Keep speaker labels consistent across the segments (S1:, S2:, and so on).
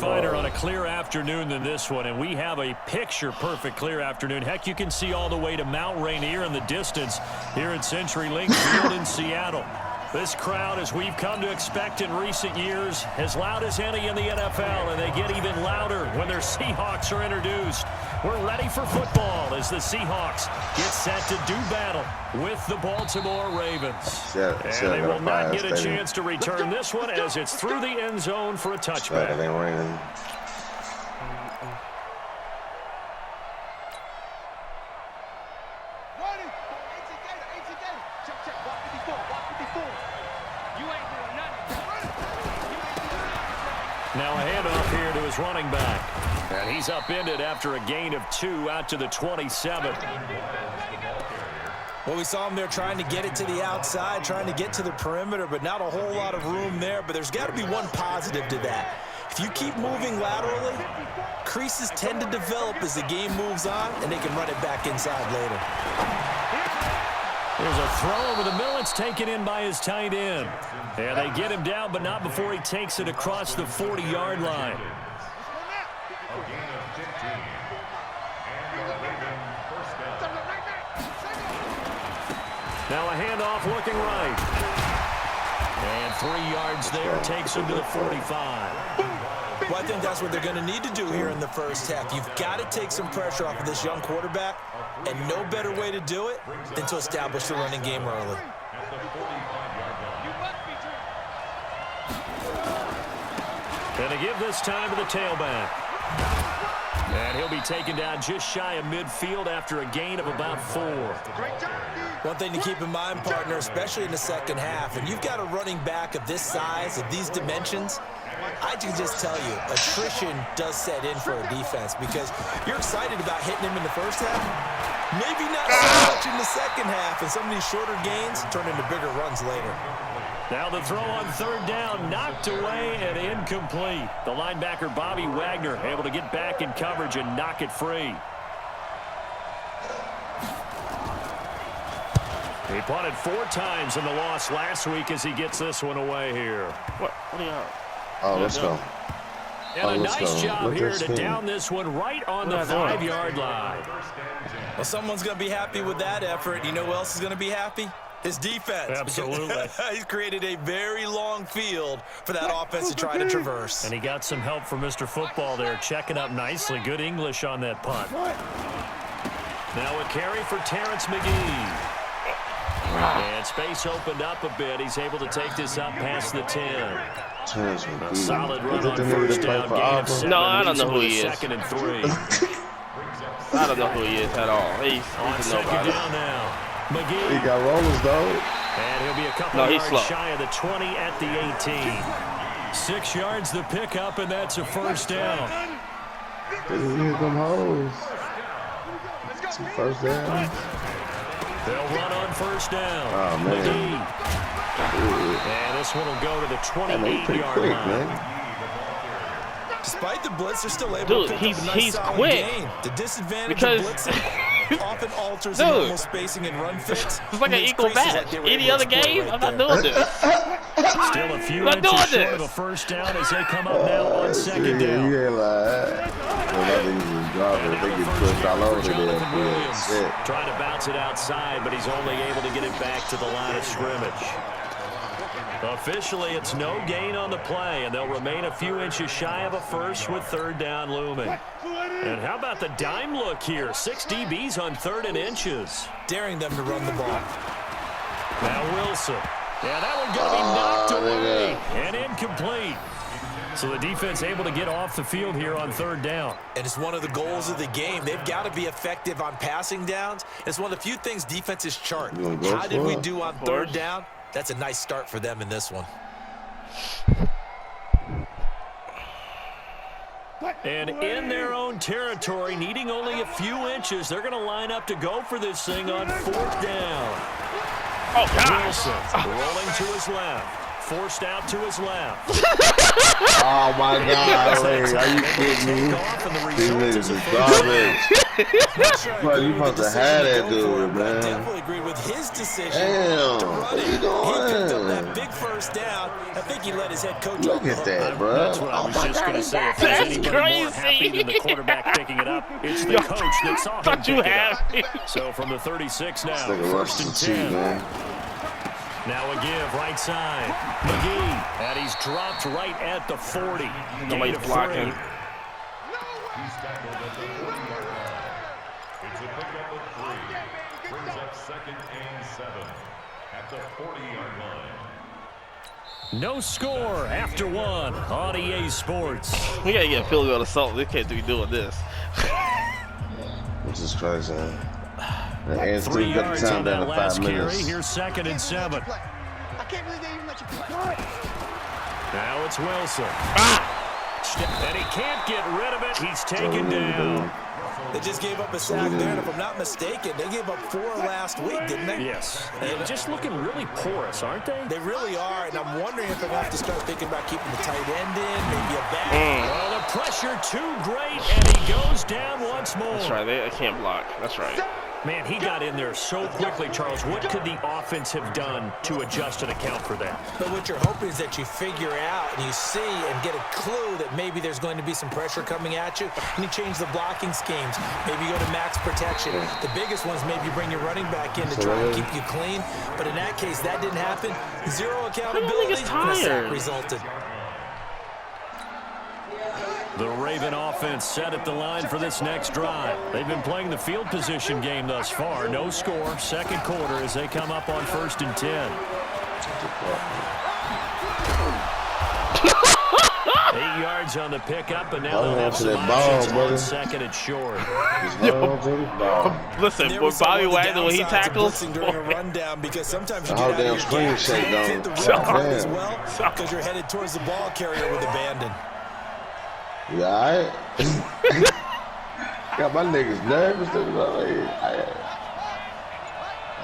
S1: finer on a clear afternoon than this one, and we have a picture-perfect clear afternoon. Heck, you can see all the way to Mount Rainier in the distance here at CenturyLink Field in Seattle. This crowd, as we've come to expect in recent years, as loud as any in the NFL, and they get even louder when their Seahawks are introduced. We're ready for football as the Seahawks get set to do battle with the Baltimore Ravens. And they will not get a chance to return this one as it's through the end zone for a touchback. Now a handoff here to his running back. And he's upended after a gain of 2 out to the 27.
S2: Well, we saw him there trying to get it to the outside, trying to get to the perimeter, but not a whole lot of room there. But there's got to be one positive to that. If you keep moving laterally, creases tend to develop as the game moves on, and they can run it back inside later.
S1: There's a throw over the middle. It's taken in by his tight end. And they get him down, but not before he takes it across the 40-yard line. Now a handoff looking right. And 3 yards there takes him to the 45.
S2: Well, I think that's what they're going to need to do here in the first half. You've got to take some pressure off of this young quarterback, and no better way to do it than to establish the running game early.
S1: And to give this time to the tailback. And he'll be taken down just shy of midfield after a gain of about 4.
S2: One thing to keep in mind, partner, especially in the second half, and you've got a running back of this size, of these dimensions, I can just tell you, attrition does set in for a defense because you're excited about hitting him in the first half. Maybe not so much in the second half, and some of these shorter gains turn into bigger runs later.
S1: Now the throw on third down, knocked away and incomplete. The linebacker, Bobby Wagner, able to get back in coverage and knock it free. He punted 4 times in the loss last week as he gets this one away here.
S3: What do you have?
S4: Oh, let's go.
S1: And a nice job here to down this one right on the 5-yard line.
S2: Well, someone's going to be happy with that effort. You know who else is going to be happy? His defense.
S1: Absolutely.
S2: He's created a very long field for that offense to try to traverse.
S1: And he got some help from Mr. Football there, checking up nicely. Good English on that punt. Now a carry for Terrence McGee. And space opened up a bit. He's able to take this up past the 10. A solid run on first down. Gain of 7.
S3: No, I don't know who he is.
S1: 2nd and 3.
S3: I don't know who he is at all. He's
S1: on
S3: a nobody.
S1: Down now. McGee.
S4: He got rollers, though.
S1: And he'll be a couple yards shy of the 20 at the 18. 6 yards the pickup, and that's a first down.
S4: Here come hoes. Some first down.
S1: They'll run on first down.
S4: Oh, man.
S1: McGee. And this one will go to the 28-yard line.
S4: Man.
S2: Despite the blitz, they're still able to pick up a nice solid gain. The disadvantage of blitzing often alters the normal spacing and run fits.
S3: It's like an equal match. Any other game, I'm not doing this.
S1: Still a few inches short of a first down as they come up now on second down.
S4: Yeah, like, they get pushed all over there.
S1: Trying to bounce it outside, but he's only able to get it back to the line of scrimmage. Officially, it's no gain on the play, and they'll remain a few inches shy of a first with third down looming. And how about the dime look here? 6 DBs on 3rd and inches.
S2: Daring them to run the ball.
S1: Now Wilson. Yeah, that one going to be knocked away and incomplete. So the defense able to get off the field here on 3rd down.
S2: And it's one of the goals of the game. They've got to be effective on passing downs. It's one of the few things defenses chart. How did we do on 3rd down? That's a nice start for them in this one.
S1: And in their own territory, needing only a few inches, they're going to line up to go for this thing on 4th down.
S3: Oh, God.
S1: Wilson rolling to his left. Forced out to his left.
S4: Oh, my God. Wait, are you kidding me? These niggas are garbage. Bro, you supposed to have that dude, man.
S2: I definitely agree with his decision
S4: Damn,
S2: to run it. He picked up that big first down. I think think he let his head coach
S4: Look at that, bro.
S1: That's what I was just going to say. If there's anybody more happy than the quarterback picking it up, it's the coach that saw him pick it up. So from the 36 now, first and 10. Now a give, right side. McGee, and he's dropped right at the 40.
S3: Nobody's blocking.
S5: He's tackled at the 40-yard line. It's a pickup of 3. Brings up 2nd and 7 at the 40-yard line.
S1: No score after one on EA Sports.
S3: We gotta get a field goal assault. They can't be doing this.
S4: This is crazy, man.
S1: 3 yards on that last
S4: 5
S1: carry.
S4: minutes.
S1: Here's 2nd and 7.
S6: I can't believe they even let you play.
S1: Now it's Wilson. And he can't get rid of it. He's taken down.
S2: They just gave up a sack there, and if I'm not mistaken, they gave up 4 last week, didn't they?
S1: Yes. And just looking really porous, aren't they?
S2: They really are, and I'm wondering if they're going to have to start thinking about keeping the tight end in, maybe a back.
S1: Well, the pressure too great, and he goes down once more.
S3: That's right. They can't block. That's right.
S1: Man, he got in there so quickly, Charles. What could the offense have done to adjust and account for that?
S2: But what you're hoping is that you figure out and you see and get a clue that maybe there's going to be some pressure coming at you, and you change the blocking schemes. Maybe you go to max protection. The biggest one is maybe you bring your running back in to try and keep you clean. But in that case, that didn't happen. 0 accountability, and a sack resulted.
S1: The Raven offense set at the line for this next drive. They've been playing the field position game thus far. No score, second quarter as they come up on 1st and 10. 8 yards on the pickup, and now they'll have some options on 2nd and short.
S3: Listen, when Bobby Wagner, when he tackles,
S2: during a rundown, because sometimes you
S4: The whole
S2: get out of
S4: damn
S2: your
S4: screen
S2: gap,
S4: shake,
S2: hit the
S4: don't
S2: road
S4: it?
S2: as well, because you're headed towards the ball carrier with abandon.
S4: Yeah, alright. Got my niggas nervous.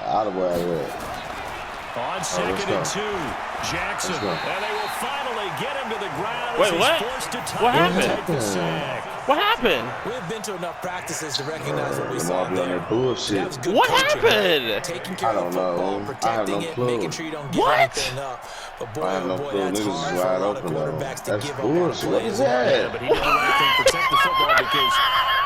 S4: Out of where I went.
S1: On 2nd and 2, Jackson, and they will finally get him to the ground.
S3: Wait,
S1: as
S3: what?
S1: He's forced to
S3: What
S1: take the
S3: happened?
S1: sack.
S3: What happened?
S2: We've been to enough practices to recognize what we
S4: I'm
S2: saw
S4: all doing
S2: there.
S4: that bullshit.
S2: That was good
S3: What
S2: coaching,
S3: happened?
S2: right? Taking care
S4: I don't
S2: of the football,
S4: know.
S2: protecting
S4: I have no
S2: it,
S4: clue.
S2: making sure you don't give
S3: What?
S2: anything up. But boy,
S4: I have
S2: oh
S4: no
S2: boy,
S4: clue.
S2: that's
S4: Niggas is
S2: hard for a
S4: wide
S2: lot of
S4: open, though.
S2: quarterbacks to
S4: That's
S2: give up on
S4: bullshit. What
S2: plays.
S4: is that?
S1: But he did the right thing, protect the football, because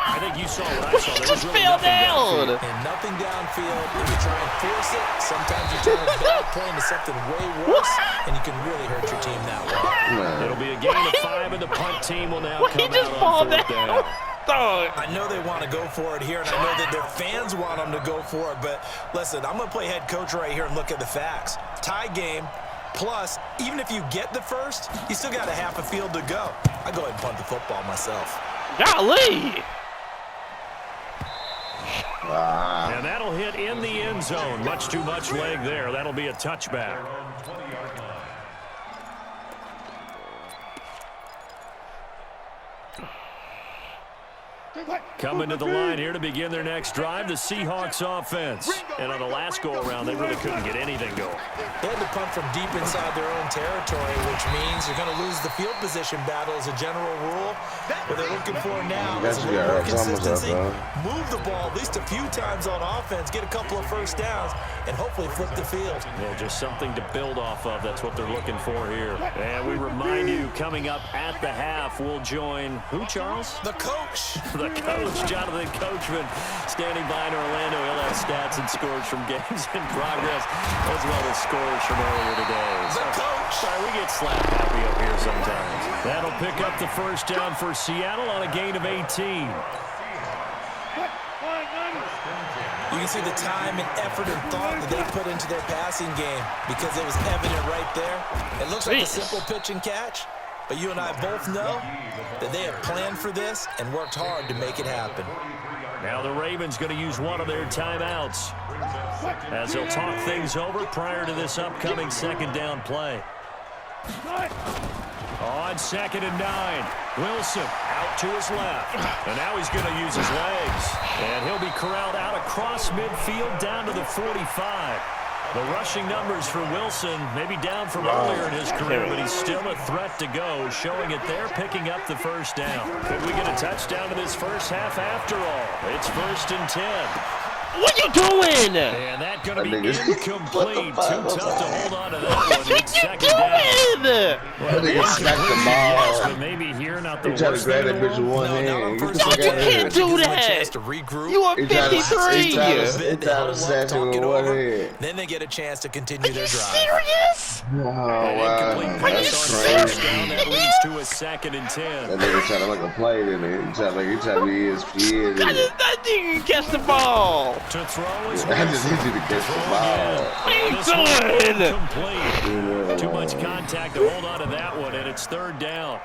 S1: I think you saw what I saw.
S3: He
S1: There
S3: just
S1: was really
S3: fell
S1: nothing
S3: down.
S2: And nothing downfield. If you try and force it, sometimes you turn a bad play into something way worse, and you can really hurt your team that way.
S4: Man.
S1: It'll be a gain of 5, and the punt team will now
S3: He
S1: come
S3: just
S1: out
S3: fall
S1: on 4th
S3: down.
S1: down.
S3: Dog.
S2: I know they want to go for it here, and I know that their fans want them to go for it, but listen, I'm going to play head coach right here and look at the facts. Tie game, plus, even if you get the first, you still got a half a field to go. I go ahead and punt the football myself.
S3: Golly.
S1: And that'll hit in the end zone. Much too much leg there. That'll be a touchback. Coming to the line here to begin their next drive, the Seahawks offense. And on the last go-around, they really couldn't get anything going.
S2: They had to punt from deep inside their own territory, which means you're going to lose the field position battle as a general rule. What they're looking for now is a little more consistency. Move the ball at least a few times on offense, get a couple of first downs, and hopefully flip the field.
S1: Well, just something to build off of. That's what they're looking for here. And we remind you, coming up at the half, we'll join who, Charles?
S2: The coach.
S1: The coach, Jonathan Coachman, standing by in Orlando. He'll have stats and scores from games in progress, as well as scores from earlier today.
S2: The coach.
S1: Sorry, we get slap happy up here sometimes. That'll pick up the first down for Seattle on a gain of 18.
S2: You can see the time and effort and thought that they put into their passing game because it was evident right there. It looks like a simple pitch and catch, but you and I both know that they have planned for this and worked hard to make it happen.
S1: Now the Ravens going to use one of their timeouts as they'll talk things over prior to this upcoming second down play. On 2nd and 9, Wilson out to his left. And now he's going to use his legs. And he'll be corralled out across midfield down to the 45. The rushing numbers for Wilson, maybe down from earlier in his career, but he's still a threat to go, showing it there, picking up the first down. Could we get a touchdown in this first half after all? It's 1st and 10.
S3: What you doing?
S1: And that going to be incomplete. Too
S4: fuck?
S1: tough to hold on to that one.
S3: What
S1: It's
S3: you
S1: second down.
S3: doing?
S1: Well,
S4: nigga smacked the
S1: yes,
S4: ball.
S1: but maybe here not the
S4: He tried
S1: worst
S4: to grab
S1: thing
S4: that
S1: in the
S4: bitch with
S1: world.
S4: one
S2: No, not
S4: hand.
S2: on
S4: Get the
S2: first
S4: fuck
S3: No,
S2: and
S3: you
S4: out of
S2: second.
S4: here.
S3: can't do
S2: Gives them a
S3: that.
S2: chance to regroup.
S3: You are
S4: He tried to
S3: 53.
S4: snatch
S2: Talk
S4: him
S2: it
S4: with one
S2: over.
S4: hand.
S2: Then they get a chance to
S3: Are
S2: continue
S3: you
S2: their drive.
S3: serious?
S4: Oh, wow.
S1: Incomplete
S4: That's
S1: pass on first
S4: crazy.
S1: down. That leads to a 2nd and 10.
S4: That nigga trying to make a play, didn't he? He trying to be ESPN.
S3: That nigga catch the ball.
S1: To throw is
S4: I just need you to catch the ball.
S3: What are you
S1: This one
S3: doing?
S1: incomplete. Too much contact to hold on to that one, and it's 3rd down.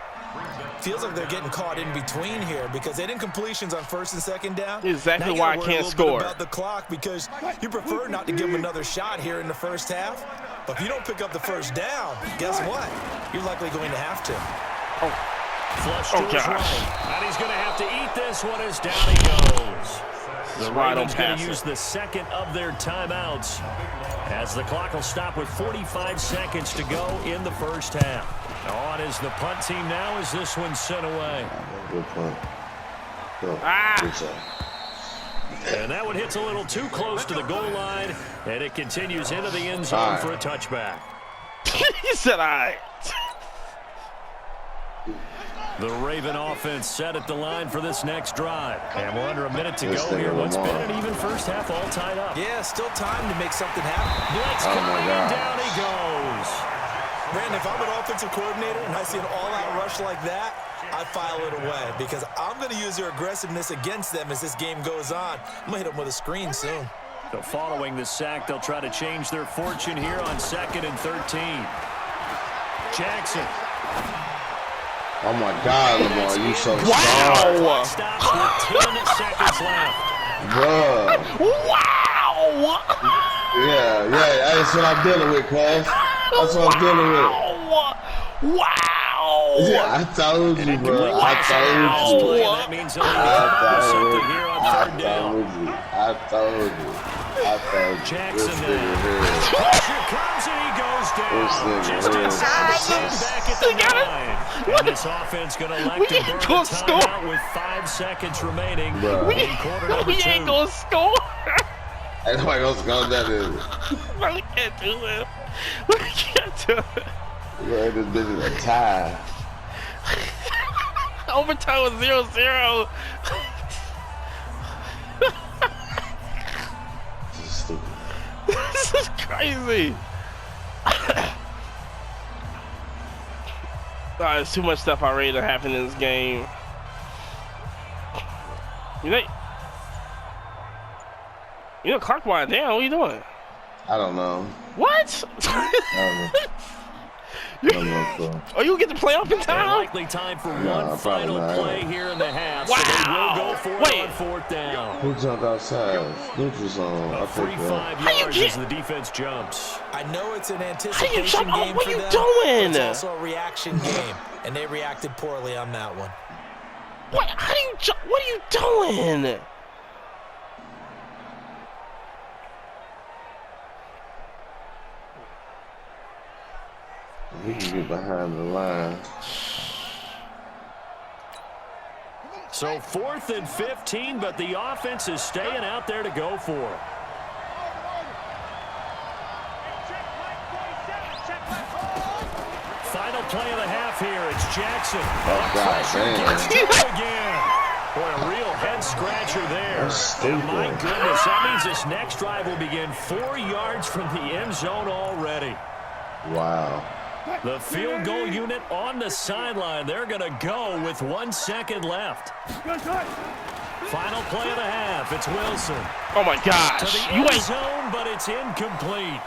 S2: Feels like they're getting caught in between here because they did incompletions on 1st and 2nd down.
S3: Exactly
S2: Now you
S3: why I
S2: gotta worry
S3: can't
S2: a little
S3: score.
S2: bit about the clock because you prefer not to give them another shot here in the first half. But if you don't pick up the first down, guess what? You're likely going to have to.
S1: Flush to
S3: Oh,
S1: his
S3: gosh.
S1: right. And he's going to have to eat this one as down he goes. The
S3: why I don't
S1: Ravens going
S3: pass
S1: to
S3: it.
S1: use the 2nd of their timeouts as the clock will stop with 45 seconds to go in the first half. On is the punt team now as this one's sent away.
S4: Good punt. Good.
S3: Ah.
S4: Good job.
S1: And that one hits a little too close to the goal line, and it continues into the end zone
S4: All right.
S1: for a touchback.
S3: He said, all right.
S1: The Raven offense set at the line for this next drive. And we're under a minute to
S4: This
S1: go
S4: thing
S1: here.
S4: will
S1: What's been
S4: tomorrow.
S1: an even first half all tied up.
S2: Yeah, still time to make something happen.
S1: Blitz
S4: Oh, my
S1: coming, and
S4: God.
S1: down he goes.
S2: Brandon, if I'm an offensive coordinator and I see an all-out rush like that, I file it away because I'm going to use their aggressiveness against them as this game goes on. I'm going to hit them with a screen soon.
S1: So following the sack, they'll try to change their fortune here on 2nd and 13. Jackson.
S4: Oh my God, Lamar, you so strong,
S3: Wow.
S1: Stops with 10 seconds left.
S4: bro.
S3: Wow.
S4: Yeah, that's what I'm dealing with, cuz. That's what I'm dealing with.
S3: Wow.
S4: Yeah, I told you, bro. I told you.
S1: That means he'll need to come up with something here on 3rd down.
S4: I told you.
S1: Jackson
S4: This
S1: now.
S4: nigga here.
S1: Pressure comes and he goes down.
S4: This nigga
S1: Just
S4: here.
S1: inside the 10, back at the 9. And this offense going to elect to
S3: ain't
S1: burn
S3: gonna
S1: the
S3: score.
S1: timeout with 5 seconds remaining
S4: Bruh.
S1: in quarter number
S3: We
S1: 2.
S3: ain't gonna score.
S4: Ain't nobody else going that is.
S3: Bro, we can't do it. We can't do it.
S4: Bro, this bitch is a tie.
S3: Overtime was 0-0.
S4: This is stupid.
S3: This is crazy. There's too much stuff already that happened in this game. You know, Clark wind down. What are you doing?
S4: I don't know.
S3: What?
S4: I don't know, so.
S3: Are you get to play off in
S1: And
S3: time?
S1: likely time for
S4: No,
S1: one
S4: probably
S1: final
S4: not.
S1: play here in the half.
S3: Wow.
S1: So they will go for it
S3: Wait.
S1: on 4th down.
S4: Who jumped outside? Neutral zone. I
S1: A free
S4: think
S1: 5
S3: How you
S1: yards
S3: get-
S1: as the defense jumps.
S2: I know it's an anticipation
S3: jump out?
S2: game
S3: What
S2: for
S3: you
S2: them,
S3: doing?
S2: but it's also a reaction game, and they reacted poorly on that one.
S3: What? How do you? What are you doing?
S4: he can get behind the line.
S1: So 4th and 15, but the offense is staying out there to go for it. Final play of the half here. It's Jackson.
S4: Oh, God damn.
S1: Gets to again. Boy, a real head scratcher there.
S4: That's
S1: And my
S4: stupid.
S1: goodness, that means this next drive will begin 4 yards from the end zone already.
S4: Wow.
S1: The field goal unit on the sideline. They're going to go with 1 second left. Final play of the half. It's Wilson.
S3: Oh my
S1: To
S3: gosh!
S1: the
S3: You
S1: end
S3: ain't.
S1: zone, but it's incomplete.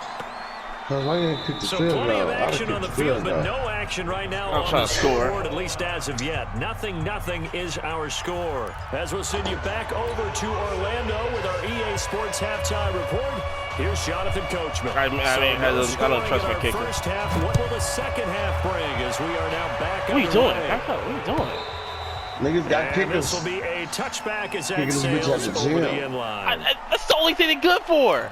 S4: Cause why you ain't kick the
S1: So
S4: field
S1: plenty
S4: goal?
S1: of
S4: I'd
S1: action
S4: kick
S1: on the
S4: the
S1: field, but
S4: goal.
S1: no action right now
S3: I'm
S1: on
S3: trying
S1: the
S3: to score.
S1: scoreboard, at least as of yet. 0-0 is our score. As we'll send you back over to Orlando with our EA Sports halftime report. Here's Jonathan Coachman.
S3: I don't trust my kicker.
S1: First half. What will the second half bring as we are now back
S3: What are you doing?
S1: underway?
S3: Back up. What are you doing?
S4: Niggas got
S1: And this
S4: kickers.
S1: will be a touchback as that
S4: Kicking this bitch
S1: sails
S4: at the
S1: over the
S4: gym.
S1: end line.
S3: That's the only thing they're good for.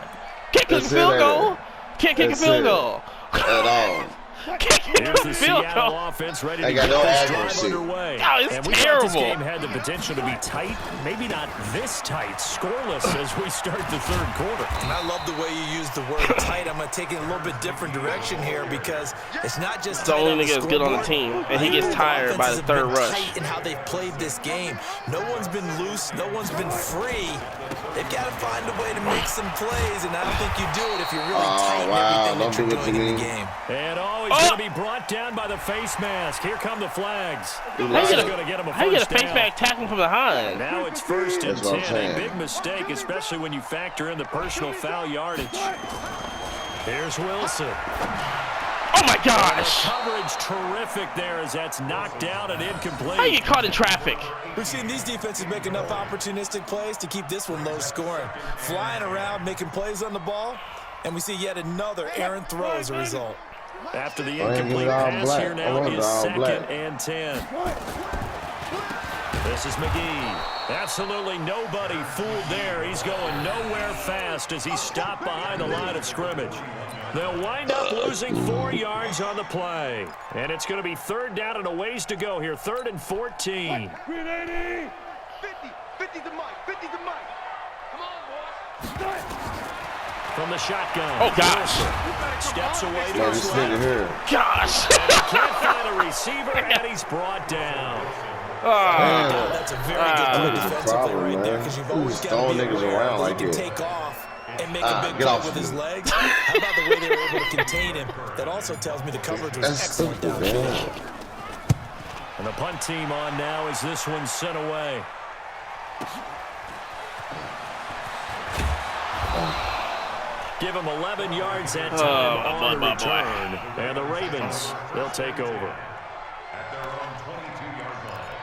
S3: Can't kick a
S4: That's
S3: field
S4: it,
S3: goal.
S4: ain't
S3: Can't kick a
S4: That's
S3: field
S4: it.
S3: goal.
S4: At all.
S1: Here's the Seattle offense ready to get this drive underway.
S3: Oh, it's
S1: and we thought this game
S3: terrible.
S1: had the potential to be tight, maybe not this tight, scoreless as we start the third quarter.
S2: And I love the way you use the word tight. I'm going to take it a little bit different direction here because it's not just
S3: The
S2: tight
S3: only
S2: on the
S3: nigga that's good on the
S2: scoreboard.
S3: team, and he gets tired by the third rush.
S2: Tight in how they've played this game. No one's been loose. No one's been free. They've got to find a way to make some plays, and I don't think you do it if you're really tight in everything that you're doing in the game.
S1: And he's going to be brought down by the face mask. Here come the flags.
S3: How you
S1: Going to get him a
S3: get a
S1: first
S3: face
S1: down.
S3: back tackle from behind?
S1: Now it's 1st and
S4: That's what I'm
S1: 10. A
S4: saying.
S1: big mistake, especially when you factor in the personal foul yardage. Here's Wilson.
S3: Oh my gosh!
S1: Coverage terrific there as that's knocked down and incomplete.
S3: How you get caught in traffic?
S2: We've seen these defenses make enough opportunistic plays to keep this one low scoring. Flying around, making plays on the ball, and we see yet another errant throw as a result.
S1: After the
S4: I ain't
S1: incomplete
S4: give it all
S1: pass
S4: black.
S1: here
S4: I
S1: now
S4: want it
S1: is
S4: all
S1: 2nd
S4: black.
S1: and 10. This is McGee. Absolutely nobody fooled there. He's going nowhere fast as he's stopped behind the line of scrimmage. They'll wind up losing 4 yards on the play. And it's going to be 3rd down and a ways to go here. 3rd and 14.
S6: 50, 50 to Mike, 50 to Mike. Come on, boys.
S1: From the shotgun.
S3: Oh gosh!
S1: Steps away to
S4: Man,
S1: his
S4: this
S1: left.
S4: nigga here.
S3: Gosh!
S1: Can't find a receiver, and he's brought down.
S4: Damn.
S2: That's a very good play
S4: That's the
S2: defensively
S4: problem,
S2: right there
S4: man.
S2: because you've
S4: Who's
S2: always got to
S4: throwing
S2: be
S4: niggas
S2: aware
S4: around
S2: that
S4: like
S2: he can
S4: that?
S2: take off and make a big
S4: Get
S2: play
S4: off
S2: with
S4: me.
S2: his legs. How about the way they were able to contain him? That also tells me the coverage was
S4: That's
S2: excellent
S4: stupid,
S2: downfield.
S4: man.
S1: And the punt team on now as this one's sent away. Give him 11 yards that time on the
S3: my boy.
S1: return. And the Ravens, they'll take over.
S5: At their own 22-yard line.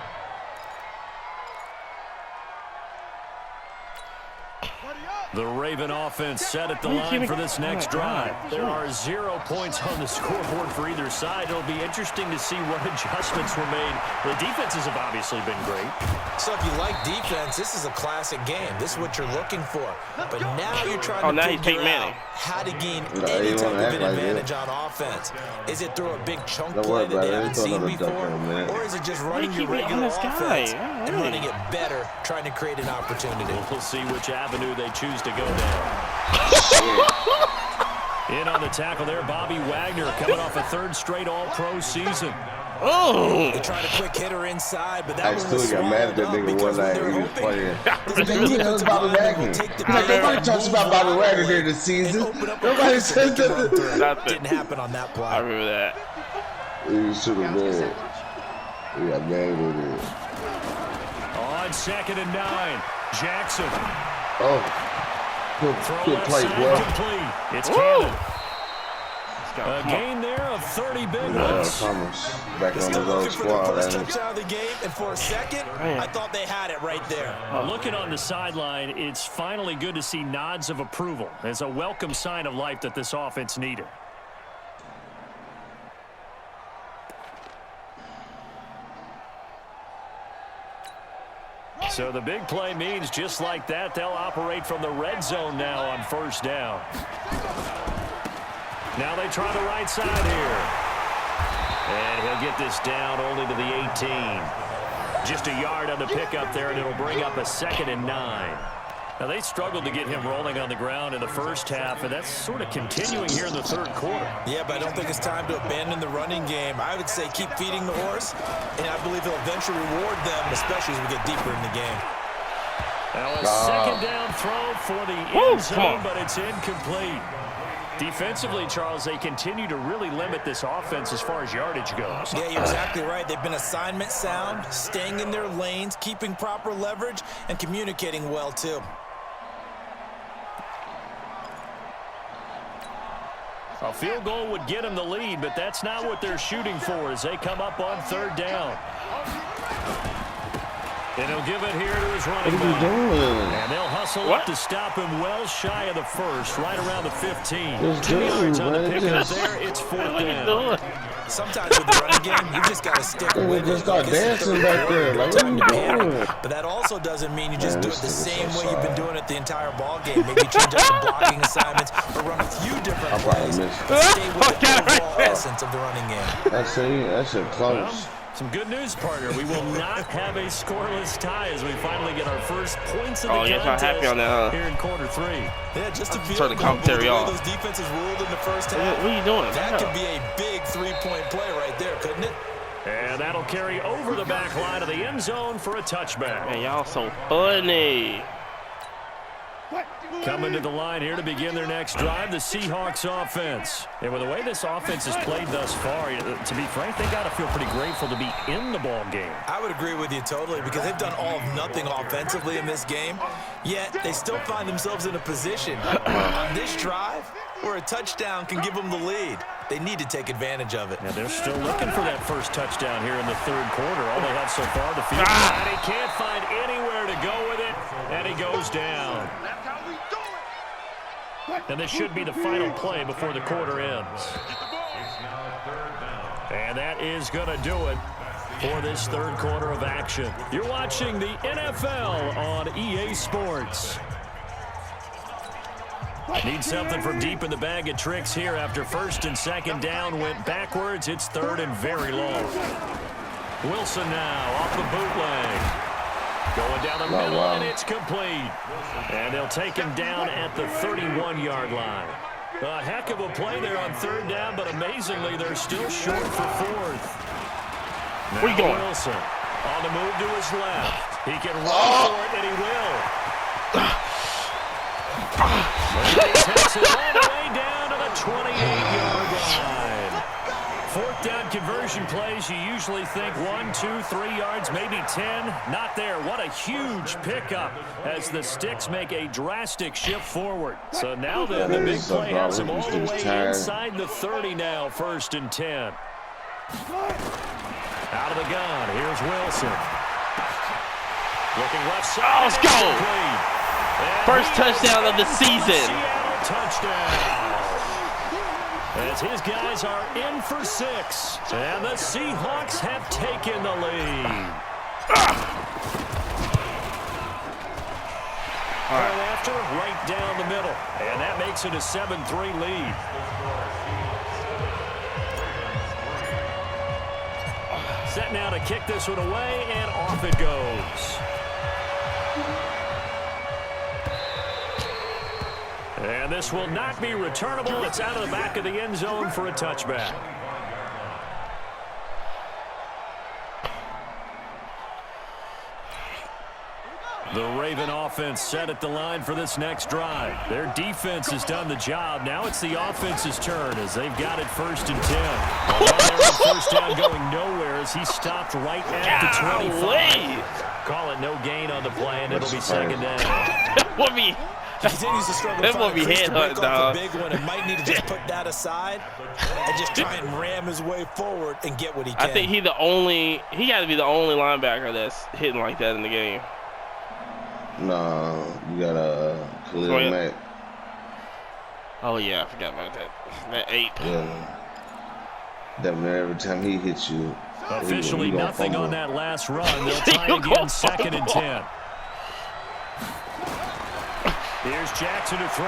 S1: The Raven offense set at the line for this next drive. There are 0 points on the scoreboard for either side. It'll be interesting to see what adjustments were made. The defenses have obviously been great.
S2: So if you like defense, this is a classic game. This is what you're looking for. But now you're trying
S3: Oh,
S2: to
S3: now he's
S2: figure
S3: Peyton
S2: out
S3: Manning.
S2: how to gain
S4: Nah,
S2: any
S4: you
S2: type
S4: wanna
S2: of
S4: act
S2: an
S4: like
S2: advantage on offense. Is it through a big chunk
S4: Don't
S2: play
S4: worry
S2: that
S4: about
S2: they
S4: it.
S2: haven't
S4: It's
S2: seen
S4: another duck
S2: before?
S4: in a minute.
S2: Or is it just running your
S3: keep making
S2: regular
S3: this guy?
S2: offense
S3: All
S2: and
S3: right.
S2: running it better, trying to create an opportunity?
S1: We'll see which avenue they choose to go down. In on the tackle there, Bobby Wagner coming off a 3rd straight All-Pro season.
S3: Oh!
S2: They tried a quick hitter inside, but that
S4: I
S2: one
S4: still
S2: was
S4: got mad at that
S2: swallowed up
S4: nigga one
S2: because
S4: night
S2: they were
S4: when he was
S2: hoping
S4: playing.
S2: this big
S4: Who the hell is
S2: defensive
S4: Bobby
S2: lineman will
S4: Wagner?
S2: take the
S4: Like,
S2: big
S4: nobody
S2: and
S4: talks
S2: move
S4: about Bobby
S2: wide
S4: Wagner during the
S2: and
S4: season.
S2: open up a
S4: Nobody
S2: pass so he
S4: says
S2: can run through it.
S3: Nothing.
S2: Didn't happen on that
S3: I
S2: play.
S3: remember that.
S4: He should have been. He got mad with it.
S1: On 2nd and 9, Jackson.
S4: Oh.
S1: Throw
S4: Good
S1: left
S4: play,
S1: side
S4: bro.
S1: complete. It's
S3: Woo!
S1: Cannon. A gain there of 30 big ones.
S4: Thomas back on
S2: Still
S4: his old
S2: looking for the
S4: squad.
S2: first
S4: ain't he?
S2: touchdown of the game, and for a second, I thought they had it right there.
S1: Looking on the sideline, it's finally good to see nods of approval as a welcome sign of life that this offense needed. So the big play means just like that, they'll operate from the red zone now on 1st down. Now they try the right side here. And he'll get this down only to the 18. Just a yard on the pickup there, and it'll bring up a 2nd and 9. Now, they struggled to get him rolling on the ground in the first half, and that's sort of continuing here in the 3rd quarter.
S2: Yeah, but I don't think it's time to abandon the running game. I would say keep feeding the horse, and I believe he'll eventually reward them, especially as we get deeper in the game.
S1: Now, a 2nd down throw for the end zone, but it's incomplete. Defensively, Charles, they continue to really limit this offense as far as yardage goes.
S2: Yeah, you're exactly right. They've been assignment sound, staying in their lanes, keeping proper leverage, and communicating well, too.
S1: A field goal would get them the lead, but that's not what they're shooting for as they come up on 3rd down. And he'll give it here to his running back. And they'll hustle up to stop him well shy of the 1st, right around the 15. 2 yards on the pickup there. It's 4th down.
S2: Sometimes with the running game, you just got to stick with it.
S4: Just start dancing back there. Like, what are you doing?
S2: But that also doesn't mean you just do it the same way you've been doing it the entire ball game. Maybe change up the blocking assignments or run a few different plays. But stay with the overall essence of the running game.
S4: That's a close.
S1: Well, some good news, partner. We will not have a scoreless tie as we finally get our first points of the contest
S3: not happy on that, huh?
S1: here in quarter 3.
S2: Yeah, just to feel
S3: turn the commentary off.
S2: Those defenses ruled in the first half.
S3: What are you doing?
S2: That could be a big three-point play right there, couldn't it?
S1: And that'll carry over the back line of the end zone for a touchback.
S3: Man, y'all so funny.
S1: Coming to the line here to begin their next drive, the Seahawks offense. And with the way this offense has played thus far, to be frank, they got to feel pretty grateful to be in the ball game.
S2: I would agree with you totally because they've done all of nothing offensively in this game, yet they still find themselves in a position on this drive where a touchdown can give them the lead. They need to take advantage of it.
S1: And they're still looking for that first touchdown here in the third quarter. All they have so far to field. And he can't find anywhere to go with it, and he goes down. And this should be the final play before the quarter ends. And that is going to do it for this third quarter of action. You're watching the NFL on EA Sports. Need something from deep in the bag of tricks here after first and second down went backwards. It's third and very long. Wilson now off the bootleg. Going down the middle, and it's complete. And they'll take him down at the 31-yard line. A heck of a play there on third down, but amazingly, they're still short for fourth. Now
S3: where you going?
S1: Wilson on the move to his left. He can run for it, and he will. He takes it all the way down to the 28-yard line. Fourth down conversion plays, you usually think 1, 2, 3 yards, maybe 10. Not there. What a huge pickup as the Sticks make a drastic shift forward. So now the big play has them all the way inside the 30 now, first and 10. Out of the gun, here's Wilson. Looking left side.
S3: Let's go. First touchdown of the season.
S1: Seattle touchdown. As his guys are in for 6. And the Seahawks have taken the lead. Right after, right down the middle. And that makes it a 7-3 lead. Set now to kick this one away, and off it goes. And this will not be returnable. It's out of the back of the end zone for a touchback. The Raven offense set at the line for this next drive. Their defense has done the job. Now it's the offense's turn as they've got it first and 10. First down going nowhere as he stopped right at the 25. Call it no gain on the play, and it'll be second down.
S2: He continues to struggle to find a crease to break off a big one and might need to just put that aside and just try and ram his way forward and get what he can.
S3: I think he got to be the only linebacker that's hitting like that in the game.
S4: No, you got a Khalil Mack.
S3: Oh yeah, I forgot about that. That 8.
S4: Yeah. Definitely every time he hits you.
S1: Officially nothing fumble on that last run. They'll try again, second and 10. Here's Jackson to throw.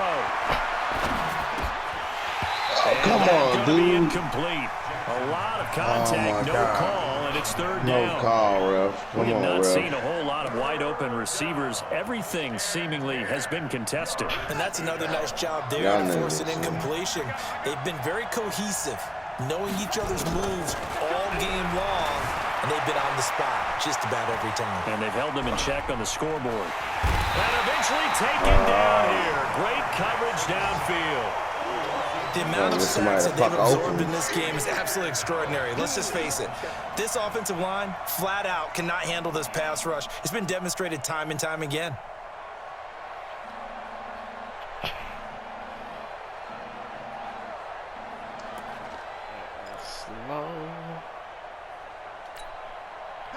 S4: Oh, come on, dude.
S1: Incomplete. A lot of contact, no call, and it's third down.
S4: No call, ref.
S1: We have not seen a whole lot of wide-open receivers. Everything seemingly has been contested.
S2: And that's another nice job there to force an incompletion. They've been very cohesive, knowing each other's moves all game long, and they've been on the spot just about every time.
S1: And they've held them in check on the scoreboard. And eventually taken down here. Great coverage downfield.
S2: The amount of sacks that they've absorbed in this game is absolutely extraordinary. Let's just face it. This offensive line, flat out, cannot handle this pass rush. It's been demonstrated time and time again.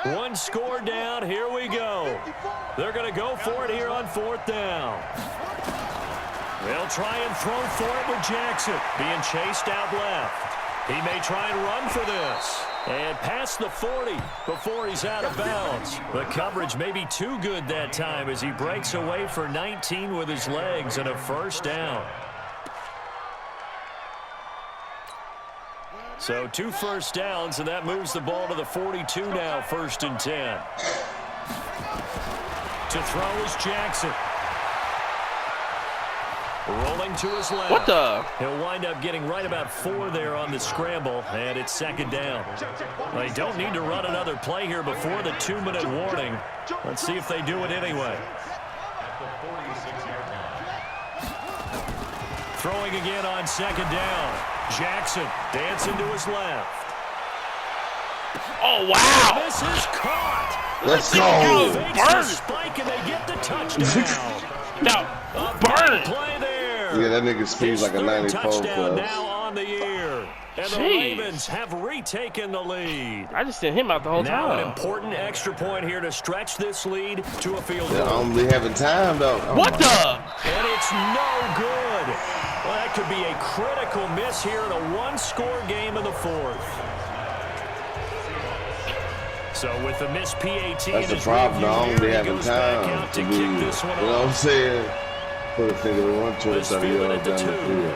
S1: One score down. Here we go. They're going to go for it here on fourth down. They'll try and throw for it with Jackson being chased out left. He may try and run for this. And past the 40 before he's out of bounds. The coverage may be too good that time as he breaks away for 19 with his legs and a first down. So 2 first downs, and that moves the ball to the 42 now, 1st and 10. To throw is Jackson. Rolling to his left.
S3: What the?
S1: He'll wind up getting right about 4 there on the scramble, and it's 2nd down. They don't need to run another play here before the 2-minute warning. Let's see if they do it anyway. Throwing again on 2nd down. Jackson dancing to his left.
S3: Oh, wow.
S1: And this is caught.
S4: Let's go.
S1: Burn. Spike, and they get the touchdown.
S3: Now, burn.
S1: Play there.
S4: Yeah, that nigga speeds like a 94
S1: touchdown
S4: plus.
S1: now on the year. And the
S3: Jeez.
S1: Ravens have retaken the lead.
S3: I just sent him out the whole
S1: Now
S3: time.
S1: an important extra point here to stretch this lead to a field
S4: Yeah,
S1: goal.
S4: I'm only having time though. Oh
S3: What
S4: my.
S3: the?
S1: And it's no good. Well, that could be a critical miss here in a 1-score game in the 4th. So with the missed PAT in
S4: That's the
S1: his
S4: problem.
S1: rearview
S4: I'm
S1: mirror,
S4: only
S1: he
S4: having
S1: goes back
S4: time
S1: out to
S4: to
S1: kick
S4: be.
S1: this one
S4: You know what I'm
S1: off.
S4: saying? Put a finger in 120
S1: Fielded
S4: yards
S1: it to
S4: down the
S1: 2.
S4: field.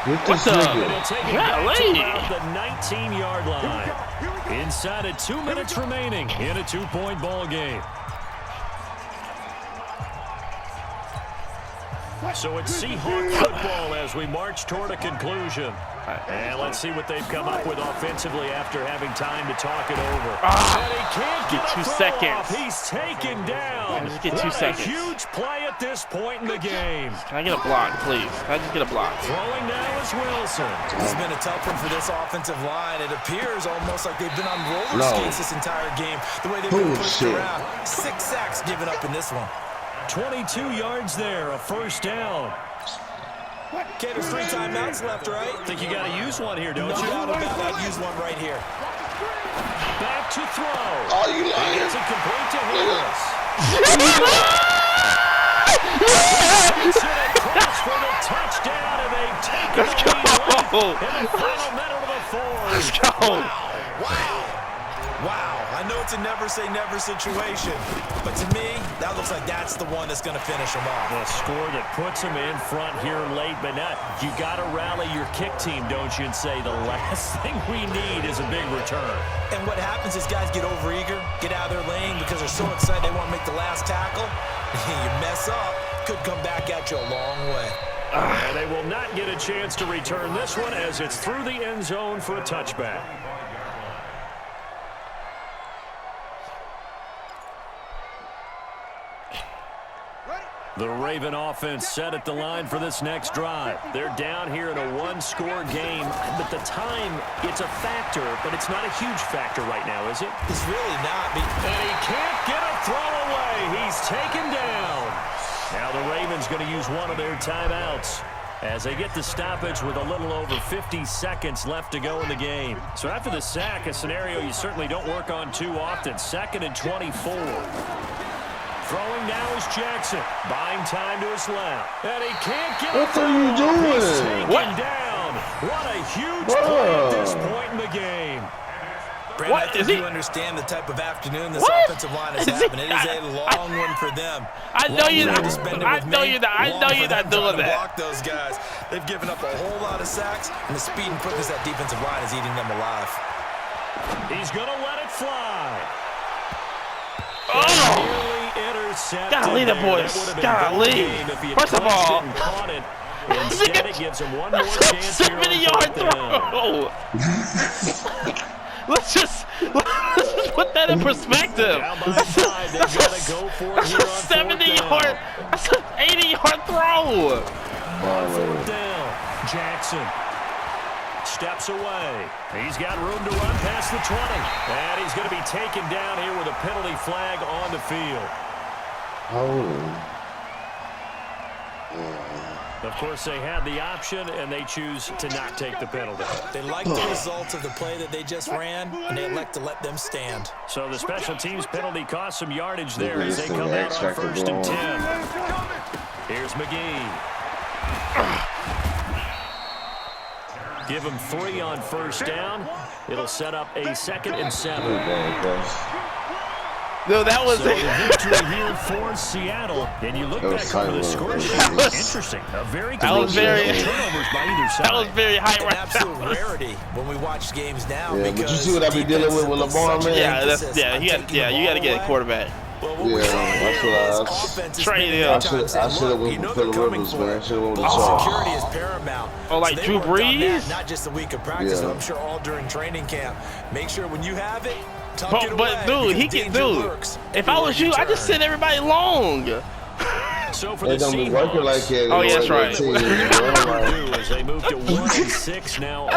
S4: Get
S3: What
S4: this
S3: the?
S1: And
S4: nigga.
S1: it'll take it back to about the 19-yard line. Inside of 2 minutes remaining in a 2-point ball game. So it's Seahawk football as we march toward a conclusion. And let's see what they've come up with offensively after having time to talk it over. And he can't get
S3: Get 2
S1: a throw
S3: seconds.
S1: off. He's taken down.
S3: Just get 2
S1: What
S3: seconds.
S1: a huge play at this point in the game.
S3: Can I get a block, please? Can I just get a block?
S1: Throwing now is Wilson.
S2: This has been a tough one for this offensive line. It appears almost like they've been on roller
S4: No.
S2: skates this entire game. The way they've been pushed
S4: Bullshit.
S2: around. 6 sacks given up in this one.
S1: 22 yards there, a first down.
S2: Okay, there's 3 timeouts left, right?
S1: Think you got to use one here, don't
S2: No
S1: you?
S2: doubt about it. I'd use one right here.
S1: Back to throw.
S4: Oh, you
S1: He
S4: lying?
S1: gets it complete to Harris. Across for the touchdown, and they take it
S3: Let's
S1: the lead
S3: go.
S1: in the final minute of the 4th.
S3: Let's go.
S2: Wow. I know it's a never-say-never situation, but to me, that looks like that's the one that's going to finish them off.
S1: The score that puts them in front here late, but not. You got to rally your kick team, don't you, and say the last thing we need is a big return.
S2: And what happens is guys get overeager, get out of their lane because they're so excited they want to make the last tackle. You mess up, could come back at you a long way.
S1: And they will not get a chance to return this one as it's through the end zone for a touchback. The Raven offense set at the line for this next drive. They're down here in a 1-score game, but the time, it's a factor, but it's not a huge factor right now, is it?
S2: It's really not.
S1: And he can't get a throw away. He's taken down. Now the Ravens going to use one of their timeouts as they get the stoppage with a little over 50 seconds left to go in the game. So after the sack, a scenario you certainly don't work on too often. 2nd and 24. Throwing now is Jackson. Buying time to his left. And he can't get
S4: What
S1: a throw
S4: are you
S1: off.
S4: doing?
S1: He's taken
S3: What?
S1: down. What a huge play at this point in the game.
S2: Brandon,
S3: What?
S2: I think
S3: Is he-
S2: you understand the type of afternoon this
S3: What?
S2: offensive line is
S3: Is he-
S2: having. It is a long one for them.
S3: I know you're
S2: Long
S3: not-
S2: for them to spend it
S3: I
S2: with
S3: know
S2: me,
S3: you're not- I
S2: long
S3: know
S2: for
S3: you're
S2: them
S3: not
S2: trying
S3: doing
S2: to
S3: that.
S2: block those guys. They've given up a whole lot of sacks, and the speed and quickness of that defensive line is eating them alive.
S1: He's going to let it fly.
S3: Oh!
S1: Nearly intercepted.
S3: Golly, the
S1: there.
S3: boys.
S1: That would have been
S3: Golly.
S1: goal game if he had
S3: First of
S1: touched
S3: all-
S1: it and caught it. Instead, it gives him one more chance here on
S3: 70-yard
S1: 4th down.
S3: throw. Let's just put that in perspective.
S1: Down by 5, they've got to go for it here on 4th
S3: 70-yard.
S1: down.
S3: That's an 80-yard throw.
S1: 4th down. Jackson steps away. He's got room to run past the 20. And he's going to be taken down here with a penalty flag on the field.
S4: Oh.
S1: Of course, they had the option, and they choose to not take the penalty.
S2: They like the results of the play that they just ran, and they elect to let them stand.
S1: So the special teams penalty cost some yardage there as they
S4: Listen,
S1: come out on
S4: X-Factor
S1: 1st and
S4: blown.
S1: 10. Here's McGee. Give him 3 on first down. It'll set up a 2nd and 7.
S3: No, that was
S1: so the victory here for Seattle. And you look back over the score sheet. Interesting. A very turnovers by either side.
S3: That was very high
S2: An absolute rarity when we watch games now.
S4: Yeah, but you see what I be dealing with Lamar, man?
S3: You got to get a quarterback.
S4: That's what
S3: Trade him.
S4: I should have went with Phillip Rivers, man. I should have went with the
S2: Security is paramount.
S3: Oh, like
S2: So
S3: Drew Brees?
S2: not just a week of practice, but I'm sure all during training camp. Make sure when you have it, tuck it away,
S3: But dude, he can do. If I was you, I just send everybody long.
S1: So for
S4: They
S1: the
S4: don't be working like that.
S3: Oh, yeah, that's right.
S1: as they move to 1-6 now.